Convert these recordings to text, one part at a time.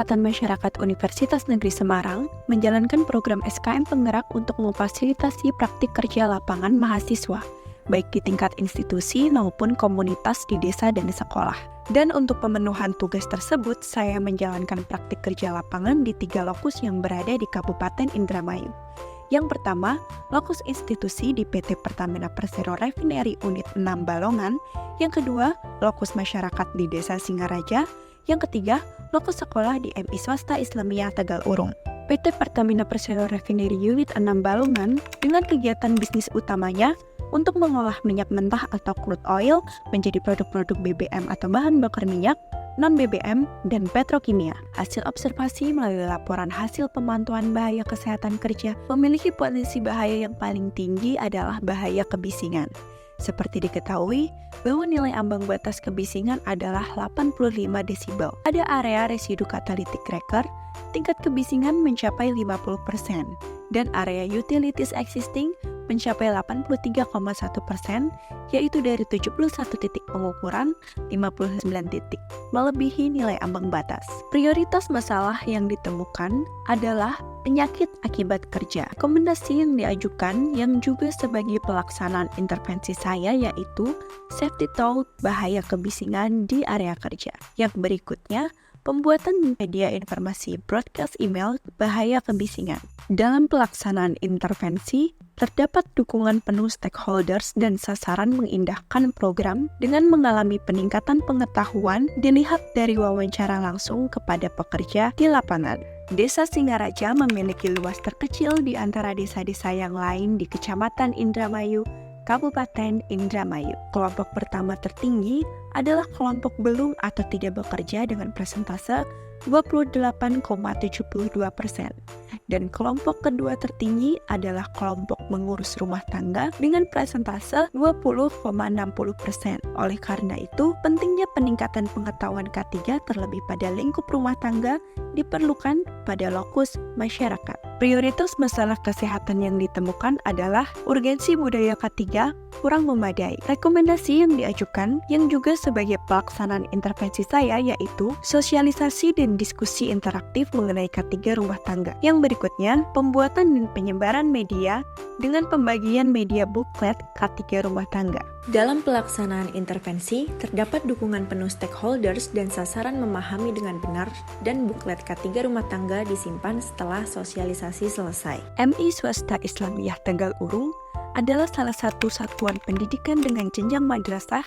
Kesehatan Masyarakat Universitas Negeri Semarang menjalankan program SKM Penggerak untuk memfasilitasi praktik kerja lapangan mahasiswa, baik di tingkat institusi maupun komunitas di desa dan sekolah. Dan untuk pemenuhan tugas tersebut, saya menjalankan praktik kerja lapangan di 3 lokus yang berada di Kabupaten Indramayu. Yang pertama, lokus institusi di PT Pertamina Persero Refinery Unit 6 Balongan. Yang kedua, lokus masyarakat di Desa Singaraja. Yang ketiga, lokus sekolah di MI Swasta Islamiyah Tegal Urung. PT Pertamina Persero Refinery Unit 6 Balongan dengan kegiatan bisnis utamanya untuk mengolah minyak mentah atau crude oil menjadi produk-produk BBM atau bahan bakar minyak, non-BBM, dan petrokimia. Hasil observasi melalui laporan hasil pemantauan bahaya kesehatan kerja memiliki potensi bahaya yang paling tinggi adalah bahaya kebisingan. Seperti diketahui, bahwa nilai ambang batas kebisingan adalah 85 desibel. Pada area residu catalytic cracker, tingkat kebisingan mencapai 50%, dan area utilities existing mencapai 83,1%, yaitu dari 71 titik pengukuran, 59 titik, melebihi nilai ambang batas. Prioritas masalah yang ditemukan adalah penyakit akibat kerja. Rekomendasi yang diajukan yang juga sebagai pelaksanaan intervensi saya yaitu safety talk bahaya kebisingan di area kerja. Yang berikutnya, pembuatan media informasi broadcast email bahaya kebisingan. Dalam pelaksanaan intervensi, terdapat dukungan penuh stakeholders dan sasaran mengindahkan program dengan mengalami peningkatan pengetahuan dilihat dari wawancara langsung kepada pekerja di lapangan. Desa Singaraja memiliki luas terkecil di antara desa-desa yang lain di Kecamatan Indramayu, Kabupaten Indramayu. Kelompok pertama tertinggi adalah kelompok belum atau tidak bekerja dengan persentase 28,72%. Dan kelompok kedua tertinggi adalah kelompok mengurus rumah tangga dengan persentase 20,60%. Oleh karena itu, pentingnya peningkatan pengetahuan K3 terlebih pada lingkup rumah tangga diperlukan pada lokus masyarakat. Prioritas masalah kesehatan yang ditemukan adalah urgensi budaya K3 kurang memadai. Rekomendasi yang diajukan yang juga sebagai pelaksanaan intervensi saya yaitu sosialisasi dan diskusi interaktif mengenai K3 rumah tangga. Yang berikutnya, pembuatan dan penyebaran media dengan pembagian media buklet K3 rumah tangga. Dalam pelaksanaan intervensi, terdapat dukungan penuh stakeholders dan sasaran memahami dengan benar dan buklet K3 rumah tangga disimpan setelah sosialisasi selesai. MI Swasta Islamiyah Tegal Urung adalah salah satu satuan pendidikan dengan jenjang madrasah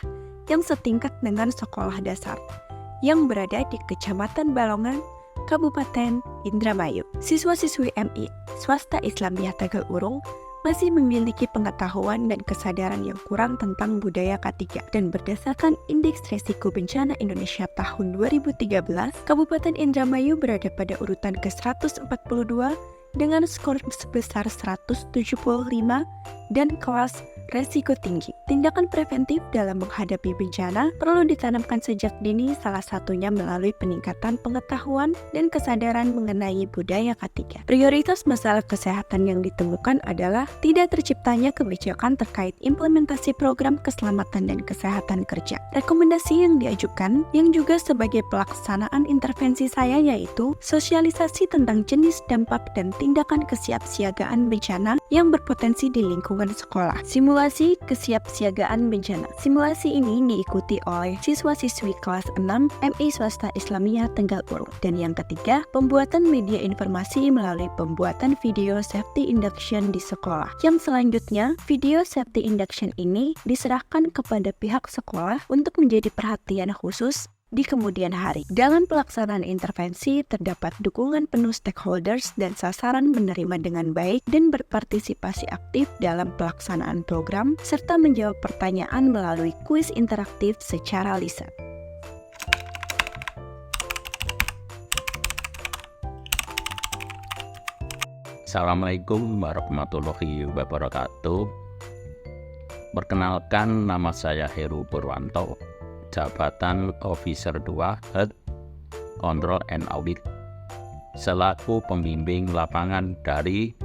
yang setingkat dengan sekolah dasar yang berada di Kecamatan Balongan, Kabupaten Indramayu. Siswa-siswi MI Swasta Islamiyah Tegal Urung masih memiliki pengetahuan dan kesadaran yang kurang tentang budaya K3 dan berdasarkan Indeks Resiko Bencana Indonesia tahun 2013, Kabupaten Indramayu berada pada urutan ke-142 dengan skor sebesar 175 dan kelas resiko tinggi. Tindakan preventif dalam menghadapi bencana perlu ditanamkan sejak dini, salah satunya melalui peningkatan pengetahuan dan kesadaran mengenai budaya K3. Prioritas masalah kesehatan yang ditemukan adalah tidak terciptanya kebijakan terkait implementasi program keselamatan dan kesehatan kerja. Rekomendasi yang diajukan yang juga sebagai pelaksanaan intervensi saya yaitu sosialisasi tentang jenis dampak dan tindakan kesiapsiagaan bencana yang berpotensi di lingkungan sekolah. Simulasi kesiapsiagaan bencana. Simulasi ini diikuti oleh siswa-siswi kelas 6 MI Swasta Islamiyah Tegal Urung. Dan yang ketiga, pembuatan media informasi melalui pembuatan video safety induction di sekolah. Yang selanjutnya, video safety induction ini diserahkan kepada pihak sekolah untuk menjadi perhatian khusus di kemudian hari. Dalam pelaksanaan intervensi, terdapat dukungan penuh stakeholders dan sasaran menerima dengan baik dan berpartisipasi aktif dalam pelaksanaan program, serta menjawab pertanyaan melalui kuis interaktif secara lisan. Assalamualaikum warahmatullahi wabarakatuh. Perkenalkan, nama saya Heru Purwanto, jabatan Officer 2 Head Control and Audit, selaku pembimbing lapangan dari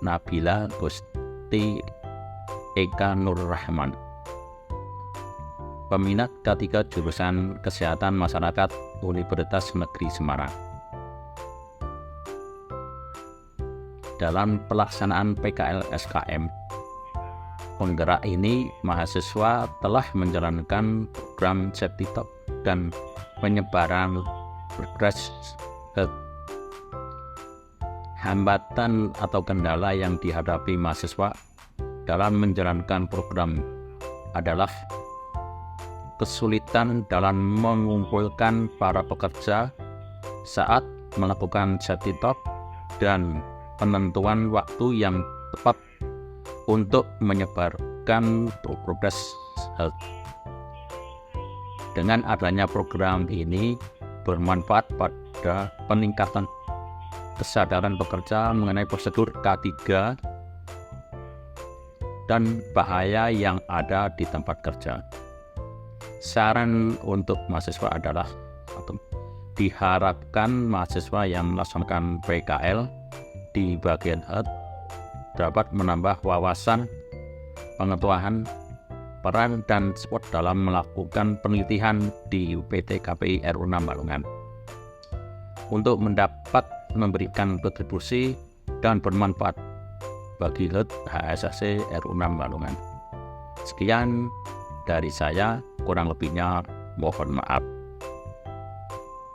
Nabila Gusti Eka Nur Rahman, peminat K3 jurusan Kesehatan Masyarakat Universitas Negeri Semarang. dalam pelaksanaan PKL SKM. Penggerak ini mahasiswa telah menjalankan program safety talk dan penyebaran progress. Hambatan atau kendala yang dihadapi mahasiswa dalam menjalankan program adalah kesulitan dalam mengumpulkan para pekerja saat melakukan safety talk dan penentuan waktu yang tepat untuk menyebarkan progres health. Dengan adanya program ini bermanfaat pada peningkatan kesadaran pekerja mengenai prosedur K3 dan bahaya yang ada di tempat kerja. Saran untuk mahasiswa adalah diharapkan mahasiswa yang melaksanakan PKL di bagian health dapat menambah wawasan, pengetahuan, peran dan support dalam melakukan penelitian di UPT KPI RU 6 Balongan untuk mendapat memberikan kontribusi dan bermanfaat bagi HUT HSAC RU 6 Balongan. Sekian dari saya, kurang lebihnya mohon maaf.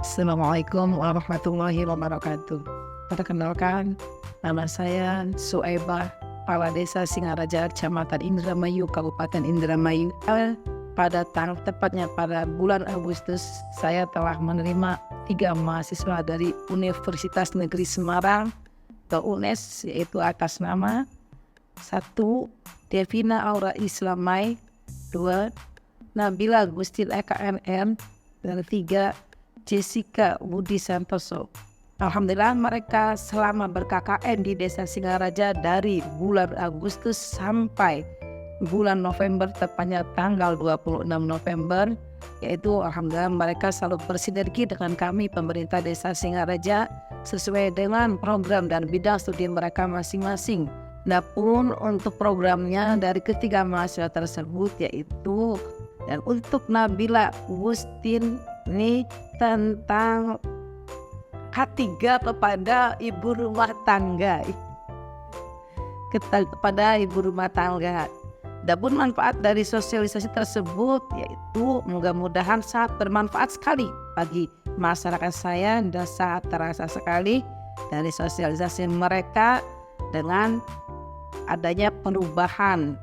Assalamualaikum warahmatullahi wabarakatuh. Perkenalkan, nama saya Suaibah, Kepala Desa Singaraja, Kecamatan Indramayu, Kabupaten Indramayu. Tepatnya pada bulan Agustus, saya telah menerima 3 mahasiswa dari Universitas Negeri Semarang atau UNES, yaitu atas nama 1. Devina Aura Islamai, 2. Nabila Gustil EKNM, dan 3. Jessica Budi Santoso. Alhamdulillah mereka selama ber-KKN di Desa Singaraja dari bulan Agustus sampai bulan November, tepatnya tanggal 26 November, yaitu alhamdulillah mereka selalu bersinergi dengan kami pemerintah Desa Singaraja sesuai dengan program dan bidang studi mereka masing-masing. Adapun untuk programnya dari ketiga mahasiswa tersebut yaitu, dan untuk Nabila Gustin ini tentang K3 kepada ibu rumah tangga, kepada ibu rumah tangga. Adapun manfaat dari sosialisasi tersebut yaitu mudah-mudahan sangat bermanfaat sekali bagi masyarakat saya dan sangat terasa sekali dari sosialisasi mereka dengan adanya perubahan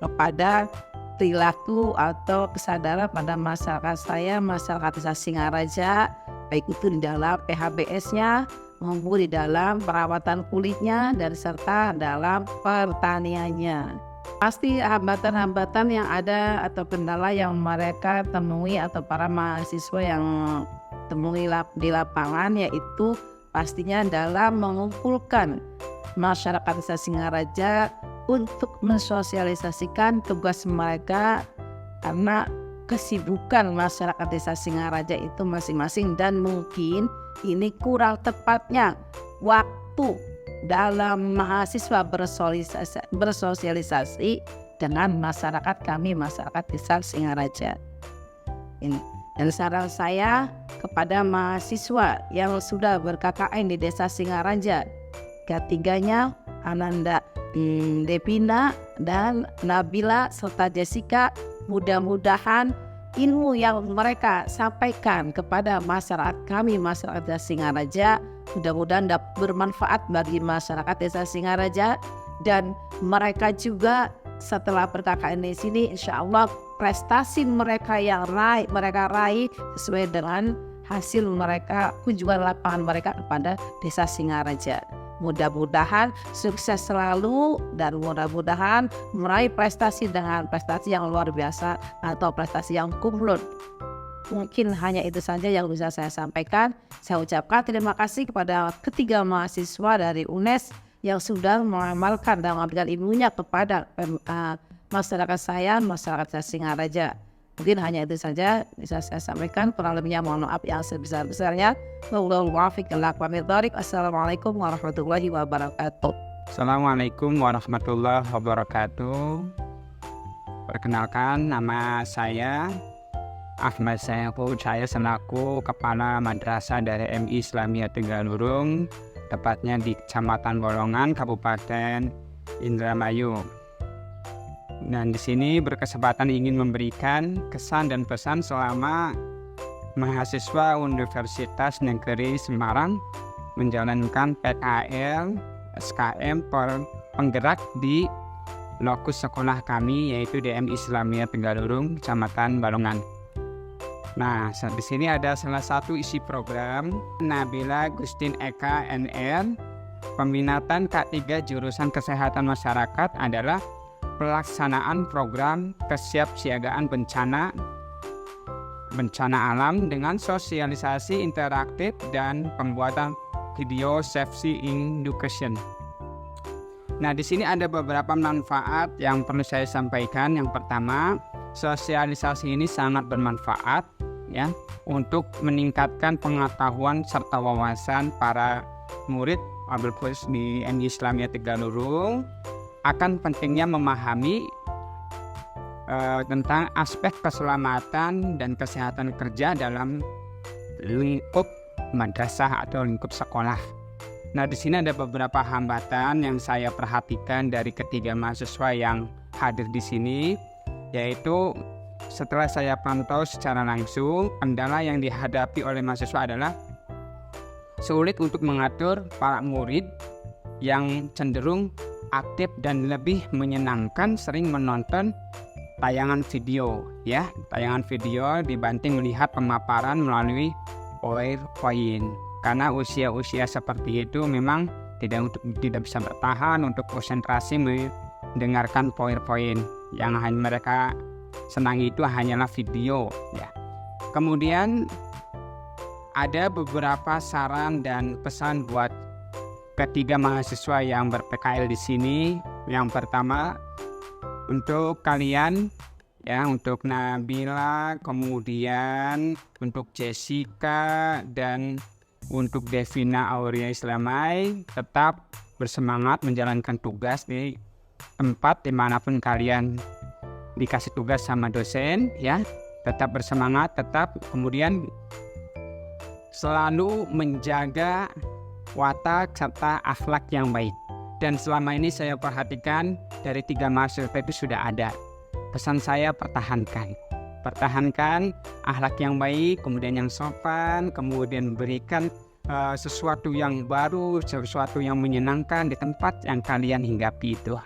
kepada perilaku atau kesadaran pada masyarakat saya, masyarakat Desa Singaraja, baik itu di dalam PHBS-nya maupun di dalam perawatan kulitnya dan serta dalam pertaniannya. Pasti hambatan-hambatan yang ada atau kendala yang mereka temui atau para mahasiswa yang temui di lapangan yaitu pastinya dalam mengumpulkan masyarakat Desa Singaraja untuk mensosialisasikan tugas mereka karena kesibukan masyarakat Desa Singaraja itu masing-masing dan mungkin ini kurang tepatnya waktu dalam mahasiswa bersosialisasi dengan masyarakat kami, masyarakat Desa Singaraja. Ini. Dan saran saya kepada mahasiswa yang sudah ber-KKN di Desa Singaraja, ketiganya Ananda, Devina, dan Nabila serta Jessica, mudah-mudahan ilmu yang mereka sampaikan kepada masyarakat kami, masyarakat Desa Singaraja, mudah-mudahan dapat bermanfaat bagi masyarakat Desa Singaraja, dan mereka juga setelah ber-KKN di sini insya Allah prestasi mereka yang mereka raih sesuai dengan hasil mereka kunjungan lapangan mereka kepada Desa Singaraja. Mudah-mudahan sukses selalu dan mudah-mudahan meraih prestasi dengan prestasi yang luar biasa atau prestasi yang kumlot. Mungkin hanya itu saja yang bisa saya sampaikan. Saya ucapkan terima kasih kepada ketiga mahasiswa dari UNES yang sudah mengamalkan dan mengambilkan ilmunya kepada masyarakat saya, masyarakat Desa Singaraja. Mungkin hanya itu saja bisa saya sampaikan. Kurang lebihnya mohon maaf yang sebesar-besarnya. Assalamualaikum warahmatullahi wabarakatuh. Assalamualaikum warahmatullahi wabarakatuh. Perkenalkan, nama saya Ahmad Saiful. Saya selaku Kepala Madrasah dari MI Islamiyah Tegalurung tepatnya di Kecamatan Bolongan, Kabupaten Indramayu. Dan di sini berkesempatan ingin memberikan kesan dan pesan selama mahasiswa Universitas Negeri Semarang menjalankan PKL SKM penggerak di lokus sekolah kami, yaitu DM Islamiyah Tegalurung, Kecamatan Balongan. Nah, di sini ada salah satu isi program Nabila Gustin Eka NR. Peminatan K3 jurusan Kesehatan Masyarakat adalah pelaksanaan program kesiapsiagaan bencana alam dengan sosialisasi interaktif dan pembuatan video safety education. Nah, di sini ada beberapa manfaat yang perlu saya sampaikan. Yang pertama, sosialisasi ini sangat bermanfaat ya untuk meningkatkan pengetahuan serta wawasan para murid wabil khusus di MI Islamiyah Tegalurung akan pentingnya memahami tentang aspek keselamatan dan kesehatan kerja dalam lingkup madrasah atau lingkup sekolah. Nah, di sini ada beberapa hambatan yang saya perhatikan dari ketiga mahasiswa yang hadir di sini, yaitu setelah saya pantau secara langsung, kendala yang dihadapi oleh mahasiswa adalah sulit untuk mengatur para murid yang cenderung aktif dan lebih menyenangkan sering menonton tayangan video dibanding melihat pemaparan melalui PowerPoint. Karena usia-usia seperti itu memang tidak bisa bertahan untuk konsentrasi mendengarkan PowerPoint. Yang hanya mereka senangi itu hanyalah video ya. Kemudian ada beberapa saran dan pesan buat ketiga mahasiswa yang ber-PKL di sini. Yang pertama, untuk kalian ya, untuk Nabila, kemudian untuk Jessica dan untuk Devina Aurea Islamai, tetap bersemangat menjalankan tugas di tempat dimanapun kalian dikasih tugas sama dosen ya. Tetap bersemangat, kemudian selalu menjaga watak serta akhlak yang baik. Dan selama ini saya perhatikan dari 3 mahasiswa itu sudah ada. Pesan saya, pertahankan akhlak yang baik, kemudian yang sopan, kemudian berikan sesuatu yang baru, sesuatu yang menyenangkan di tempat yang kalian hinggapi itu.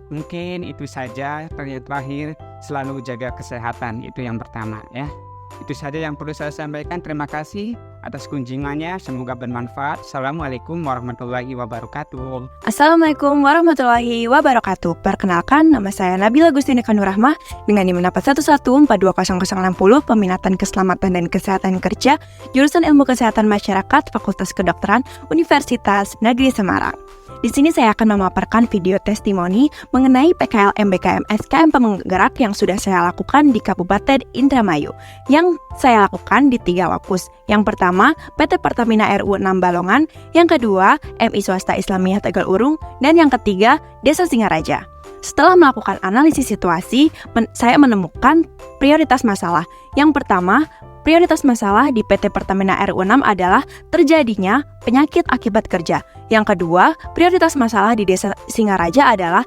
Mungkin itu saja. Terakhir, selalu jaga kesehatan, itu yang pertama ya. Itu saja yang perlu saya sampaikan. Terima kasih atas kunjungannya, semoga bermanfaat. Assalamualaikum warahmatullahi wabarakatuh. Assalamualaikum warahmatullahi wabarakatuh. Perkenalkan, nama saya Nabila Gustin Eka Nurrahmah dengan NIM 411420060, peminatan keselamatan dan kesehatan kerja, jurusan Ilmu Kesehatan Masyarakat, Fakultas Kedokteran, Universitas Negeri Semarang. Di sini saya akan memaparkan video testimoni mengenai PKL MBKM SKM penggerak yang sudah saya lakukan di Kabupaten Indramayu. Yang saya lakukan di 3 lokus. Yang pertama, PT Pertamina RU 6 Balongan. Yang kedua, MI Swasta Islamiyah Tegalurung. Dan yang ketiga, Desa Singaraja. Setelah melakukan analisis situasi, saya menemukan prioritas masalah. Yang pertama, prioritas masalah di PT Pertamina RU 6 adalah terjadinya penyakit akibat kerja. Yang kedua, prioritas masalah di Desa Singaraja adalah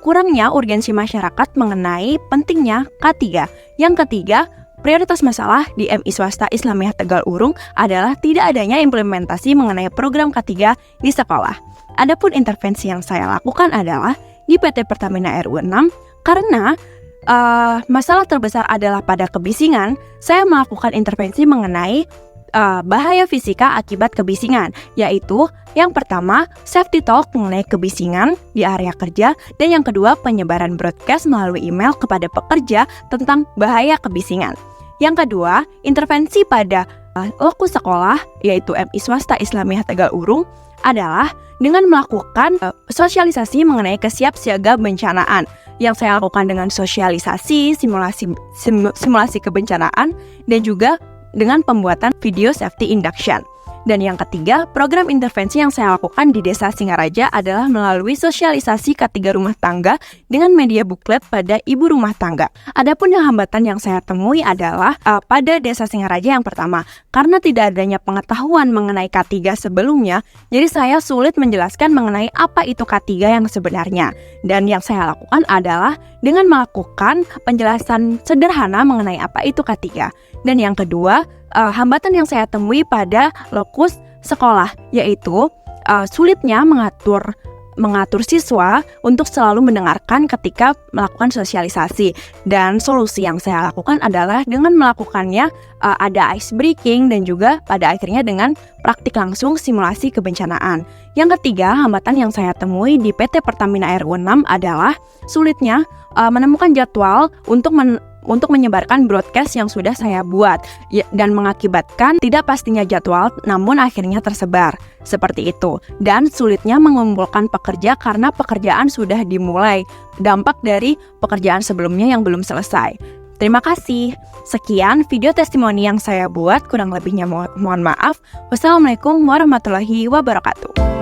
kurangnya urgensi masyarakat mengenai pentingnya K3. Yang ketiga, prioritas masalah di MI Swasta Islamiyah Tegalurung adalah tidak adanya implementasi mengenai program K3 di sekolah. Adapun intervensi yang saya lakukan adalah di PT Pertamina RU 6 karena masalah terbesar adalah pada kebisingan. Saya melakukan intervensi mengenai bahaya fisika akibat kebisingan, yaitu yang pertama, safety talk mengenai kebisingan di area kerja, dan yang kedua, penyebaran broadcast melalui email kepada pekerja tentang bahaya kebisingan. Yang kedua, intervensi pada lokus sekolah, yaitu MI Swasta Islamiyah Tegalurung, adalah dengan melakukan sosialisasi mengenai kesiapsiagaan bencanaan. Yang saya lakukan dengan sosialisasi, simulasi kebencanaan, dan juga dengan pembuatan video safety induction. Dan yang ketiga, program intervensi yang saya lakukan di Desa Singaraja adalah melalui sosialisasi K3 rumah tangga dengan media buklet pada ibu rumah tangga. Adapun yang hambatan yang saya temui adalah pada Desa Singaraja yang pertama, karena tidak adanya pengetahuan mengenai K3 sebelumnya, jadi saya sulit menjelaskan mengenai apa itu K3 yang sebenarnya. Dan yang saya lakukan adalah dengan melakukan penjelasan sederhana mengenai apa itu K3. Dan yang kedua, hambatan yang saya temui pada lokus sekolah, yaitu sulitnya mengatur siswa untuk selalu mendengarkan ketika melakukan sosialisasi. Dan solusi yang saya lakukan adalah dengan melakukannya ada ice breaking dan juga pada akhirnya dengan praktik langsung simulasi kebencanaan. Yang ketiga, hambatan yang saya temui di PT Pertamina RU 6 adalah sulitnya menemukan jadwal untuk menyebarkan broadcast yang sudah saya buat dan mengakibatkan tidak pastinya jadwal namun akhirnya tersebar seperti itu, dan sulitnya mengumpulkan pekerja karena pekerjaan sudah dimulai, dampak dari pekerjaan sebelumnya yang belum selesai. Terima kasih. Sekian video testimoni yang saya buat, kurang lebihnya mohon maaf. Wassalamualaikum warahmatullahi wabarakatuh.